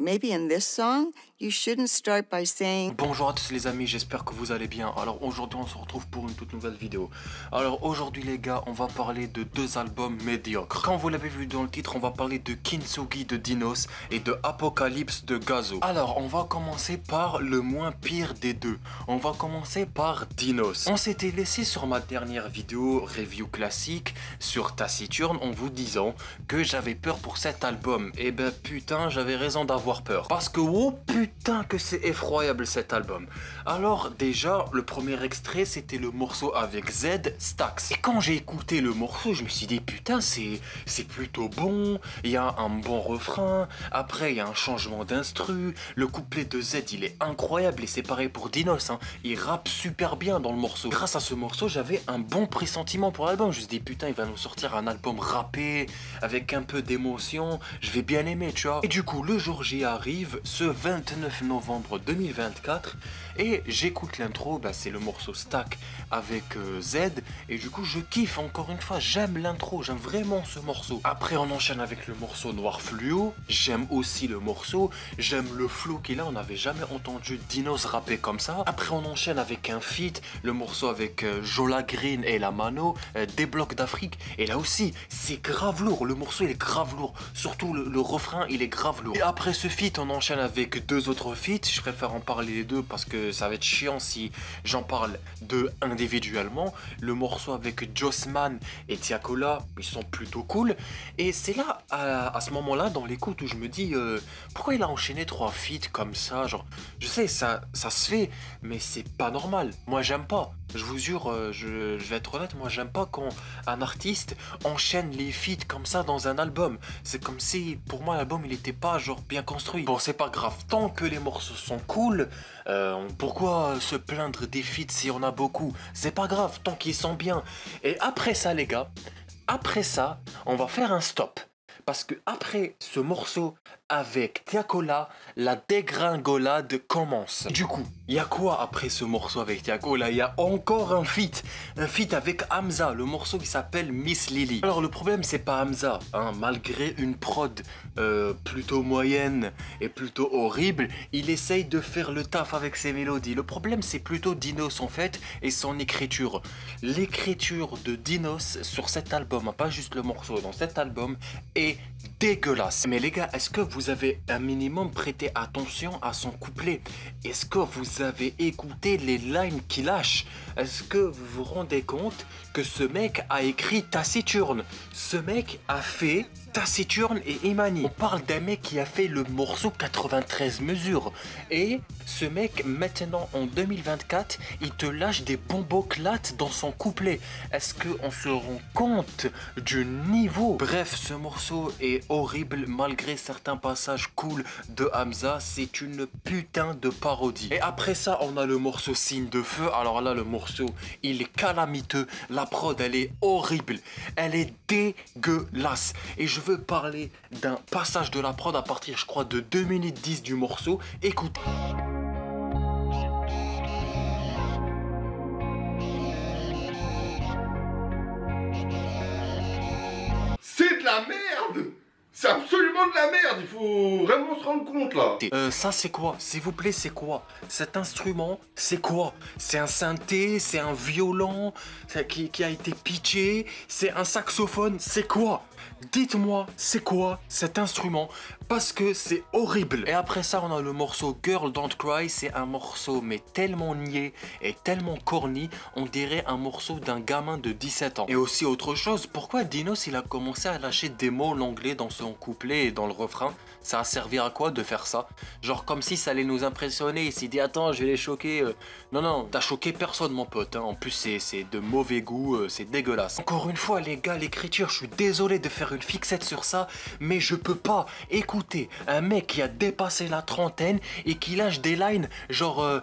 maybe in this song, you shouldn't start by saying... Bonjour à tous les amis, j'espère que vous allez bien. Alors aujourd'hui on se retrouve pour une toute nouvelle vidéo. Alors aujourd'hui les gars, on va parler de deux albums médiocres. Quand vous l'avez vu dans le titre, on va parler de Kintsugi de Dinos et de Apocalypse de Gazo. Alors on va commencer par le moins pire des deux. On va commencer par Dinos. On s'était laissé sur ma dernière vidéo review classique sur Taciturne en vous disant que j'avais peur pour cet album. Et ben putain, j'avais raison d'avoir peur. Parce que oh putain que c'est effroyable cet album. Alors déjà, le premier extrait c'était le morceau avec Z, Stax. Et quand j'ai écouté le morceau, je me suis dit putain c'est plutôt bon, il y a un bon refrain, après il y a un changement d'instru, le couplet de Z il est incroyable et c'est pareil pour Dinos, hein. Il rappe super bien dans le morceau. Grâce à ce morceau, j'avais un bon pressentiment pour l'album. Je me suis dit putain il va nous sortir un album rappé, avec un peu d'émotion, je vais bien aimer tu vois. Et du coup le jour J arrive, ce 29 novembre 2024, et j'écoute l'intro, bah, c'est le morceau Stack avec Z, et du coup je kiffe encore une fois, j'aime l'intro, j'aime vraiment ce morceau. Après on enchaîne avec le morceau Noir Fluo, j'aime aussi le morceau, j'aime le flow qu'il a, on n'avait jamais entendu Dinos rapper comme ça. Après on enchaîne avec un feat, le morceau avec Jola Green et la Mano, des blocs d'Afrique, et là aussi c'est grave lourd, le morceau il est grave lourd, surtout le refrain il est grave lourd. Et après ce feat on enchaîne avec deux autres feats, je préfère en parler les deux parce que ça va être chiant si j'en parle deux individuellement. Le morceau avec Jossman et Tiakola, ils sont plutôt cool, et c'est là à ce moment là dans l'écoute où je me dis pourquoi il a enchaîné trois feats comme ça, genre je sais ça se fait mais c'est pas normal, moi j'aime pas. Je vous jure, je vais être honnête, moi j'aime pas quand un artiste enchaîne les feats comme ça dans un album. C'est comme si, pour moi, l'album il était pas genre bien construit. Bon, c'est pas grave, tant que les morceaux sont cool, pourquoi se plaindre des feats s'il y en a beaucoup? C'est pas grave, tant qu'ils sont bien. Et après ça les gars, après ça, on va faire un stop. Parce que après ce morceau avec Tiakola, la dégringolade commence. Du coup, il y a quoi après ce morceau avec Tiakola? Il y a encore un feat avec Hamza, le morceau qui s'appelle Miss Lily. Alors le problème c'est pas Hamza, hein, malgré une prod plutôt moyenne et plutôt horrible, il essaye de faire le taf avec ses mélodies. Le problème c'est plutôt Dinos en fait et son écriture. L'écriture de Dinos sur cet album, pas juste le morceau, dans cet album est dégueulasse. Mais les gars, est-ce que vous avez un minimum prêté attention à son couplet? Est-ce que vous avez écouté les lines qu'il lâche? Est-ce que vous vous rendez compte que ce mec a écrit Taciturne? Ce mec a fait Taciturne et Imani. On parle d'un mec qui a fait le morceau 93 mesures. Et ce mec, maintenant en 2024, il te lâche des bomboclates dans son couplet. Est-ce qu'on se rend compte du niveau? Bref, ce morceau est horrible malgré certains passages cool de Hamza. C'est une putain de parodie. Et après ça, on a le morceau Signe de Feu. Alors là, le morceau, il est calamiteux. La prod, elle est horrible. Elle est dégueulasse. Et je veux parler d'un passage de la prod à partir, je crois, de 2 minutes 10 du morceau. Écoutez. C'est de la merde! C'est absolument de la merde, il faut vraiment se rendre compte là. Ça c'est quoi? S'il vous plaît, c'est quoi? Cet instrument, c'est quoi? C'est un synthé, c'est un violon qui a été pitché, c'est un saxophone, c'est quoi? Dites-moi, c'est quoi cet instrument? Parce que c'est horrible. Et après ça, on a le morceau Girl Don't Cry. C'est un morceau mais tellement niais et tellement corny, on dirait un morceau d'un gamin de 17 ans. Et aussi autre chose, pourquoi Dinos il a commencé à lâcher des mots l'anglais dans son couplet et dans le refrain? Ça a servi à quoi de faire ça? Genre comme si ça allait nous impressionner. Il s'est dit attends, je vais les choquer. Non, non, t'as choqué personne mon pote, hein. En plus c'est de mauvais goût, c'est dégueulasse. Encore une fois les gars, l'écriture, je suis désolé de faire une fixette sur ça, mais je peux pas écouter un mec qui a dépassé la trentaine et qui lâche des lines genre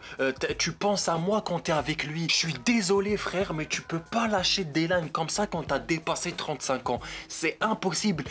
tu penses à moi quand t'es avec lui. Je suis désolé frère, mais tu peux pas lâcher des lines comme ça quand t'as dépassé 35 ans. C'est impossible.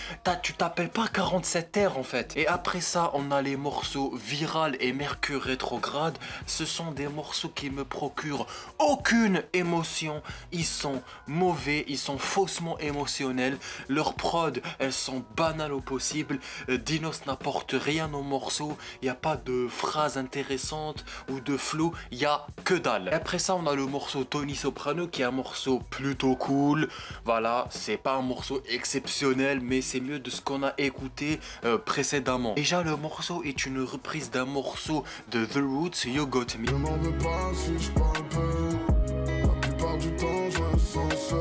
Tu t'appelles pas 47 terres en fait. Et après ça, on a les morceaux Viral et Mercure rétrograde. Ce sont des morceaux qui me procurent aucune émotion. Ils sont mauvais, ils sont faussement émotionnels. Leurs prods, elles sont banales au possible. Dinos n'apporte rien aux morceaux. Il n'y a pas de phrases intéressantes ou de flow. Il n'y a que dalle. Et après ça, on a le morceau Tony Soprano qui est un morceau plutôt cool. Voilà, c'est pas un morceau exceptionnel, mais c'est mieux de ce qu'on a écouté précédemment. Déjà, le morceau est une reprise d'un morceau de The Roots, You Got Me. Je m'en veux pas si je parle peu. La plupart du temps, je me sens seul.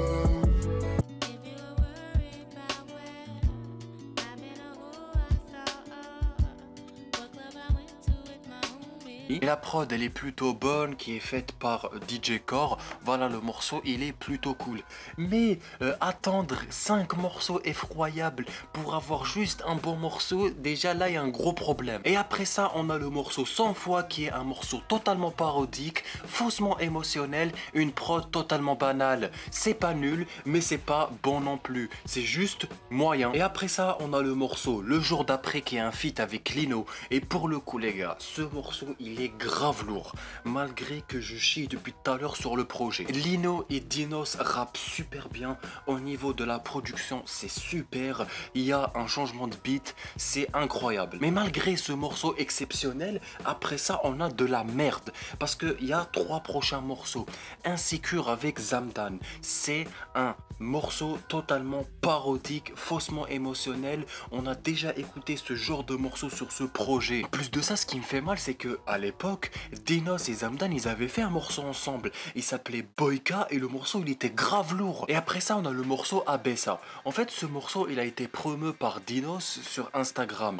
Et la prod elle est plutôt bonne, qui est faite par DJ Core. Voilà, le morceau il est plutôt cool. Mais attendre 5 morceaux effroyables pour avoir juste un bon morceau, déjà là il y a un gros problème. Et après ça on a le morceau 100 fois qui est un morceau totalement parodique, faussement émotionnel, une prod totalement banale. C'est pas nul mais c'est pas bon non plus, c'est juste moyen. Et après ça on a le morceau Le Jour d'après qui est un feat avec Lino. Et pour le coup les gars, ce morceau il est grave lourd, malgré que je chie depuis tout à l'heure sur le projet. Lino et Dinos rappent super bien. Au niveau de la production, c'est super. Il y a un changement de beat, c'est incroyable. Mais malgré ce morceau exceptionnel, après ça, on a de la merde. Parce qu'il y a 3 prochains morceaux. Insécure avec Zamdan. C'est un morceau totalement parodique, faussement émotionnel. On a déjà écouté ce genre de morceau sur ce projet. En plus de ça, ce qui me fait mal, c'est que à l'époque, Dinos et Zamdan, ils avaient fait un morceau ensemble. Il s'appelait Boyka et le morceau, il était grave lourd. Et après ça, on a le morceau Abessa. En fait, ce morceau, il a été promu par Dinos sur Instagram.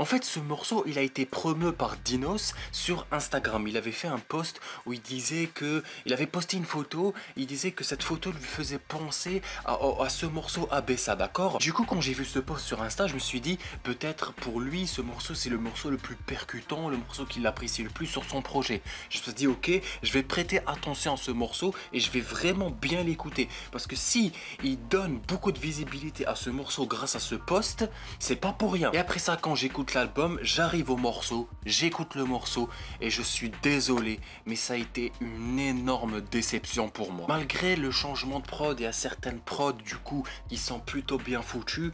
Il avait fait un post où il disait que... Il avait posté une photo, il disait que cette photo lui faisait penser à ce morceau Abessa, d'accord? Du coup, quand j'ai vu ce post sur Insta, je me suis dit, peut-être pour lui, ce morceau, c'est le morceau le plus percutant, le morceau qu'il apprécie le plus sur son projet. Je me suis dit, ok, je vais prêter attention à ce morceau et je vais vraiment bien l'écouter. Parce que si il donne beaucoup de visibilité à ce morceau grâce à ce post, c'est pas pour rien. Et après ça, quand j'écoute l'album, j'arrive au morceau, j'écoute le morceau et je suis désolé, mais ça a été une énorme déception pour moi. Malgré le changement de prod, il y a certaines prods du coup qui sont plutôt bien foutues,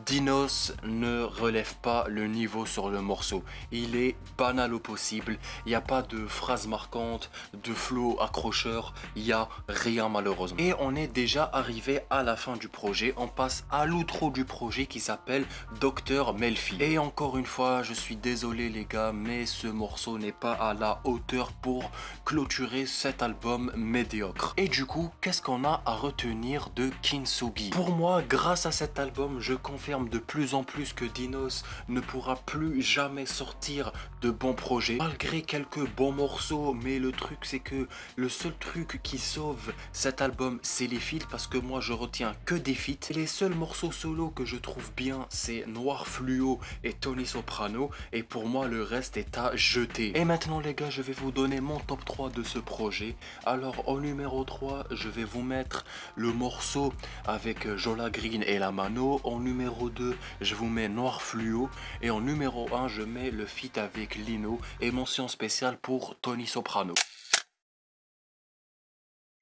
Dinos ne relève pas le niveau sur le morceau. Il est banal au possible. Il n'y a pas de phrases marquantes, de flow accrocheur, il n'y a rien malheureusement. Et on est déjà arrivé à la fin du projet, on passe à l'outro du projet qui s'appelle Dr Melfi. Et encore une fois, je suis désolé les gars, mais ce morceau n'est pas à la hauteur pour clôturer cet album médiocre. Et du coup, qu'est-ce qu'on a à retenir de Kintsugi? Pour moi, grâce à cet album, je confirme de plus en plus que Dinos ne pourra plus jamais sortir de bons projets, malgré quelques bons morceaux. Mais le truc c'est que le seul truc qui sauve cet album c'est les feats, parce que moi je retiens que des feats. Les seuls morceaux solo que je trouve bien c'est Noir Fluo et Tony Soprano, et pour moi le reste est à jeter. Et maintenant les gars, je vais vous donner mon top 3 de ce projet. Alors au numéro 3, je vais vous mettre le morceau avec Jola Green et La Mano. En numéro 2, je vous mets Noir Fluo, et en numéro 1, je mets le feat avec Lino, et mention spéciale pour Tony Soprano.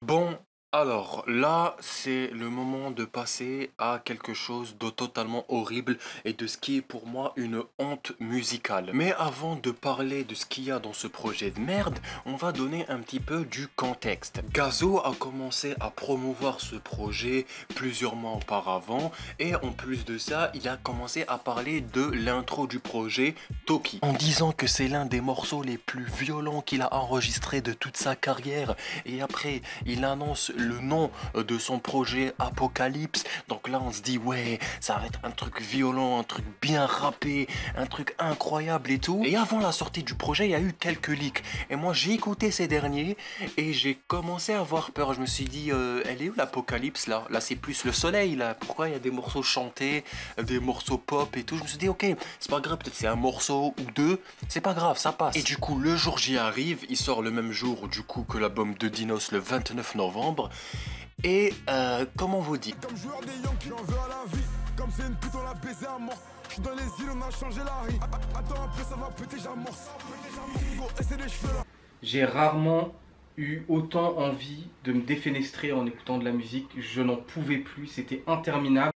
Bon, alors là, c'est le moment de passer à quelque chose de totalement horrible et de ce qui est pour moi une honte musicale. Mais avant de parler de ce qu'il y a dans ce projet de merde, on va donner un petit peu du contexte. Gazo a commencé à promouvoir ce projet plusieurs mois auparavant, et en plus de ça, il a commencé à parler de l'intro du projet, Toki, en disant que c'est l'un des morceaux les plus violents qu'il a enregistré de toute sa carrière. Et après, il annonce le nom de son projet, Apocalypse. Donc là on se dit ouais, ça va être un truc violent, un truc bien rappé, un truc incroyable et tout. Et avant la sortie du projet, il y a eu quelques leaks, et moi j'ai écouté ces derniers et j'ai commencé à avoir peur. Je me suis dit elle est où l'Apocalypse là? Là c'est plus le soleil là, pourquoi il y a des morceaux chantés, des morceaux pop et tout? Je me suis dit ok, c'est pas grave, peut-être c'est un morceau ou deux, c'est pas grave, ça passe. Et du coup le jour J arrive, il sort le même jour du coup que l'album de Dinos, le 29 novembre. Et comment vous dire, comme c'est une pute, on l'a baisé à mort. J'suis dans les îles, on a changé la rue. Attends un peu, ça va péter, j'amorce. Et c'est les cheveux là. J'ai rarement eu autant envie de me défenestrer en écoutant de la musique. Je n'en pouvais plus, c'était interminable.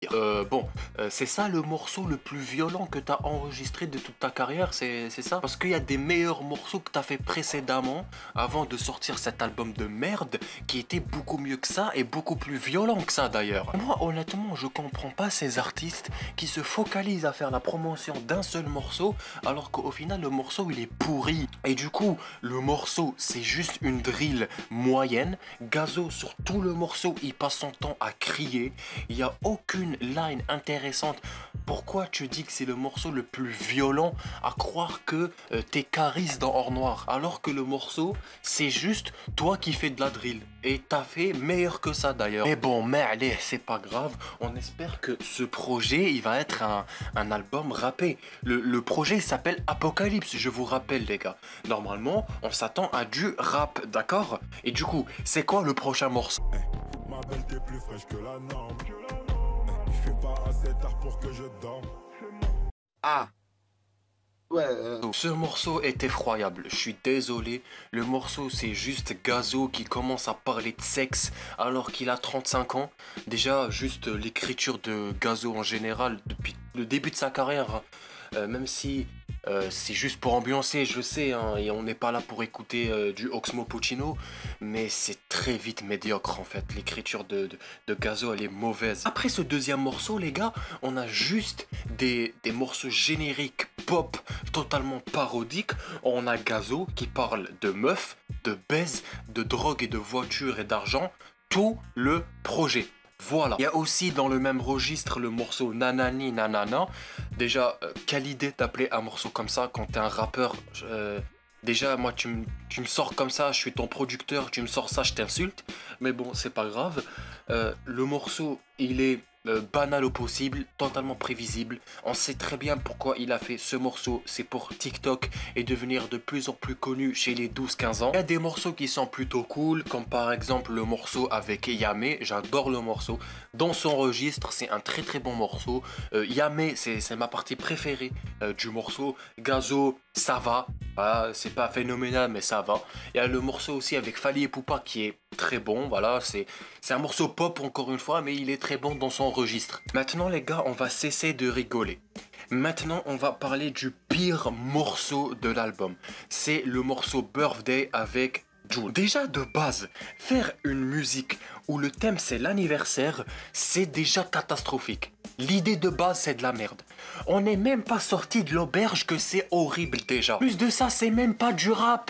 C'est ça le morceau le plus violent que tu as enregistré de toute ta carrière, c'est ça? Parce qu'il y a des meilleurs morceaux que tu as fait précédemment avant de sortir cet album de merde qui était beaucoup mieux que ça et beaucoup plus violent que ça d'ailleurs. Moi honnêtement je comprends pas ces artistes qui se focalisent à faire la promotion d'un seul morceau alors qu'au final le morceau il est pourri. Et du coup le morceau c'est juste une drill moyenne. Gazo sur tout le morceau il passe son temps à crier, il n'y a aucune line intéressante. Pourquoi tu dis que c'est le morceau le plus violent à croire que t'es Caris dans Or Noir alors que le morceau c'est juste toi qui fais de la drill et t'as fait meilleur que ça d'ailleurs. Mais bon mais allez c'est pas grave, on espère que ce projet il va être un album rappé. Le projet s'appelle Apocalypse, je vous rappelle les gars. Normalement on s'attend à du rap, d'accord? Et du coup c'est quoi le prochain morceau? Ma belle t'es plus fraîche que la norme. Je fais pas assez tard pour que je dorme. Ah. Ouais. Ce morceau est effroyable, je suis désolé. Le morceau c'est juste Gazo qui commence à parler de sexe alors qu'il a 35 ans. Déjà juste l'écriture de Gazo en général depuis le début de sa carrière, même si c'est juste pour ambiancer, je sais, hein, et on n'est pas là pour écouter du Oxmo Puccino, mais c'est très vite médiocre en fait. L'écriture de Gazo, elle est mauvaise. Après ce deuxième morceau, les gars, on a juste des morceaux génériques pop totalement parodiques. On a Gazo qui parle de meufs, de baise, de drogue et de voitures et d'argent. Tout le projet. Voilà. Il y a aussi dans le même registre le morceau Nanani Nanana. Déjà, quelle idée d'appeler un morceau comme ça quand t'es un rappeur. Déjà, moi, tu me sors comme ça, je suis ton producteur, tu me sors ça, je t'insulte. Mais bon, c'est pas grave. Le morceau, il est banal au possible, totalement prévisible. On sait très bien pourquoi il a fait ce morceau. C'est pour TikTok et devenir de plus en plus connu chez les 12-15 ans. Il y a des morceaux qui sont plutôt cool, comme par exemple le morceau avec Yamé. J'adore le morceau. Dans son registre, c'est un très très bon morceau. Yamé, c'est ma partie préférée du morceau. Gazo, ça va. Voilà, c'est pas phénoménal, mais ça va. Il y a le morceau aussi avec Fally Ipupa qui est très bon. Voilà, c'est un morceau pop encore une fois, mais il est très bon dans son registre. Maintenant les gars, on va cesser de rigoler. Maintenant on va parler du pire morceau de l'album. C'est le morceau Birthday avec Jul. Déjà de base, faire une musique où le thème c'est l'anniversaire, c'est déjà catastrophique. L'idée de base c'est de la merde. On n'est même pas sorti de l'auberge que c'est horrible déjà. Plus de ça, c'est même pas du rap.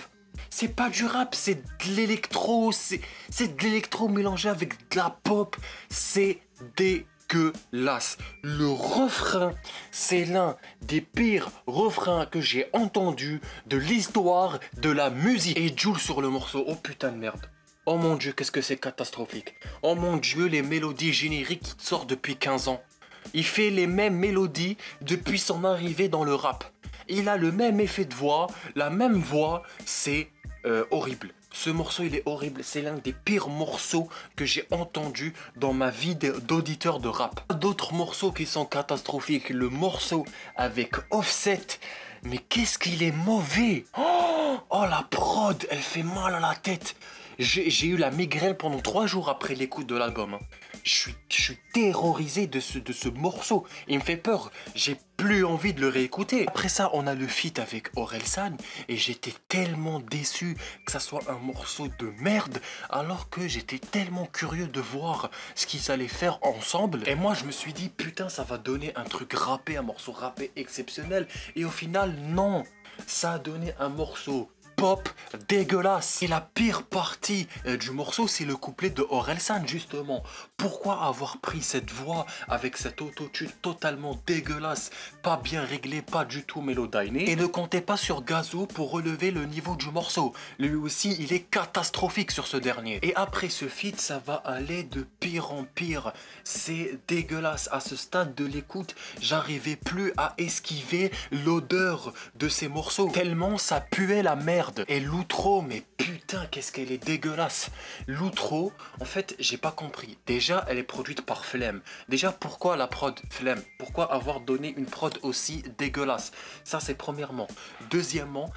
C'est pas du rap, c'est de l'électro, c'est de l'électro mélangé avec de la pop, c'est dégueulasse. Le refrain, c'est l'un des pires refrains que j'ai entendu de l'histoire de la musique. Et Jul sur le morceau, oh putain de merde. Oh mon dieu, qu'est-ce que c'est catastrophique. Oh mon dieu, les mélodies génériques qui sortent depuis 15 ans. Il fait les mêmes mélodies depuis son arrivée dans le rap. Il a le même effet de voix, la même voix, c'est horrible. Ce morceau, il est horrible. C'est l'un des pires morceaux que j'ai entendu dans ma vie d'auditeur de rap. D'autres morceaux qui sont catastrophiques. Le morceau avec Offset. Mais qu'est-ce qu'il est mauvais. Oh, la prod, elle fait mal à la tête. J'ai eu la migraine pendant 3 jours après l'écoute de l'album. Hein. Je suis terrorisé de ce morceau. Il me fait peur. J'ai plus envie de le réécouter. Après ça, on a le feat avec Orelsan. Et j'étais tellement déçu que ça soit un morceau de merde. Alors que j'étais tellement curieux de voir ce qu'ils allaient faire ensemble. Et moi, je me suis dit, putain, ça va donner un truc rappé, un morceau rappé exceptionnel. Et au final, non. Ça a donné un morceau pop dégueulasse. Et la pire partie du morceau, c'est le couplet de Orelsan justement. Pourquoi avoir pris cette voix avec cet autotune totalement dégueulasse, pas bien réglé, pas du tout mélodiné, et ne comptez pas sur Gazo pour relever le niveau du morceau. Lui aussi, il est catastrophique sur ce dernier. Et après ce feat, ça va aller de pire en pire. C'est dégueulasse. À ce stade de l'écoute, j'arrivais plus à esquiver l'odeur de ces morceaux, tellement ça puait la merde. Et l'outro, mais putain, qu'est-ce qu'elle est dégueulasse. L'outro, en fait, j'ai pas compris. Déjà, elle est produite par Flemme. Déjà, pourquoi la prod Flemme? Pourquoi avoir donné une prod aussi dégueulasse? Ça, c'est premièrement. Deuxièmement,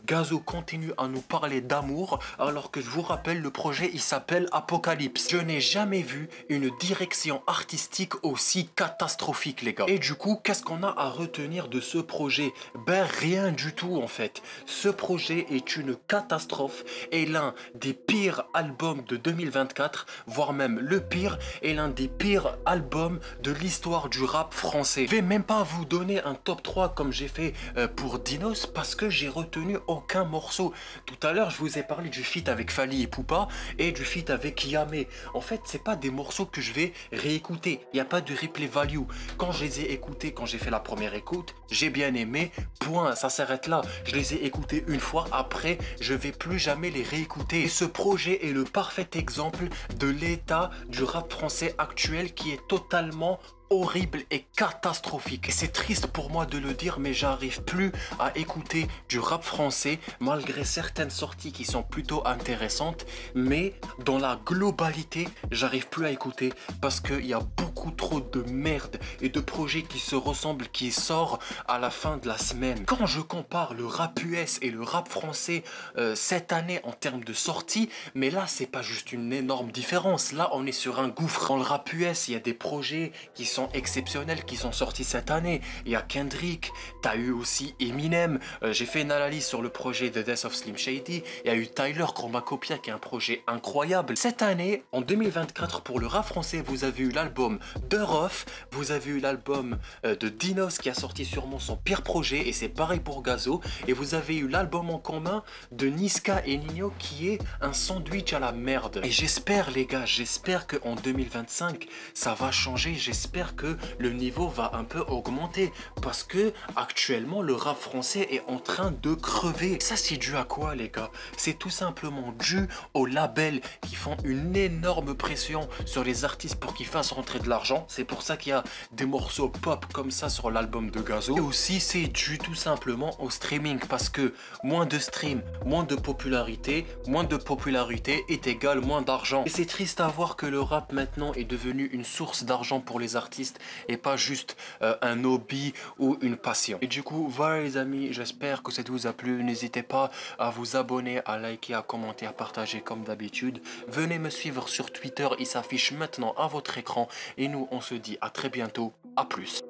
Gazo continue à nous parler d'amour, alors que je vous rappelle, le projet, il s'appelle Apocalypse. Je n'ai jamais vu une direction artistique aussi catastrophique, les gars. Et du coup, qu'est-ce qu'on a à retenir de ce projet? Ben, rien du tout, en fait. Ce projet est une catastrophe et l'un des pires albums de 2024, voire même le pire, et l'un des pires albums de l'histoire du rap français. Je vais même pas vous donner un top 3 comme j'ai fait pour Dinos, parce que j'ai retenu aucun morceau. Tout à l'heure, je vous ai parlé du feat avec Fally et Poupa et du feat avec Yamé. En fait, c'est pas des morceaux que je vais réécouter. Il n'y a pas de replay value. Quand je les ai écoutés, quand j'ai fait la première écoute, j'ai bien aimé. Point, ça s'arrête là. Je les ai écoutés une fois. Après, je vais plus jamais les réécouter. Et ce projet est le parfait exemple de l'état du rap français actuel qui est totalement horrible et catastrophique. Et c'est triste pour moi de le dire, mais j'arrive plus à écouter du rap français malgré certaines sorties qui sont plutôt intéressantes, mais dans la globalité, j'arrive plus à écouter parce qu'il y a beaucoup trop de merde et de projets qui se ressemblent qui sortent à la fin de la semaine. Quand je compare le rap US et le rap français cette année en termes de sorties, mais là c'est pas juste une énorme différence, là on est sur un gouffre. Dans le rap US, il y a des projets qui sont exceptionnels qui sont sortis cette année. Il y a Kendrick, t'as eu aussi Eminem. J'ai fait une analyse sur le projet The Death of Slim Shady. Il y a eu Tyler Chromacopia qui est un projet incroyable. Cette année, en 2024, pour le rap français, vous avez eu l'album de Ruff, vous avez eu l'album de Dinos qui a sorti sûrement son pire projet et c'est pareil pour Gazo. Et vous avez eu l'album en commun de Niska et Nino qui est un sandwich à la merde. Et j'espère les gars, j'espère qu'en 2025 ça va changer. J'espère que le niveau va un peu augmenter parce que actuellement le rap français est en train de crever. Ça c'est dû à quoi les gars? C'est tout simplement dû aux labels qui font une énorme pression sur les artistes pour qu'ils fassent rentrer de l'argent. C'est pour ça qu'il y a des morceaux pop comme ça sur l'album de Gazo. Et aussi c'est dû tout simplement au streaming parce que moins de stream, moins de popularité est égal moins d'argent. Et c'est triste à voir que le rap maintenant est devenu une source d'argent pour les artistes et pas juste un hobby ou une passion. Et du coup voilà les amis, j'espère que ça vous a plu. N'hésitez pas à vous abonner, à liker, à commenter, à partager comme d'habitude. Venez me suivre sur Twitter, il s'affiche maintenant à votre écran et nous on se dit à très bientôt, à plus.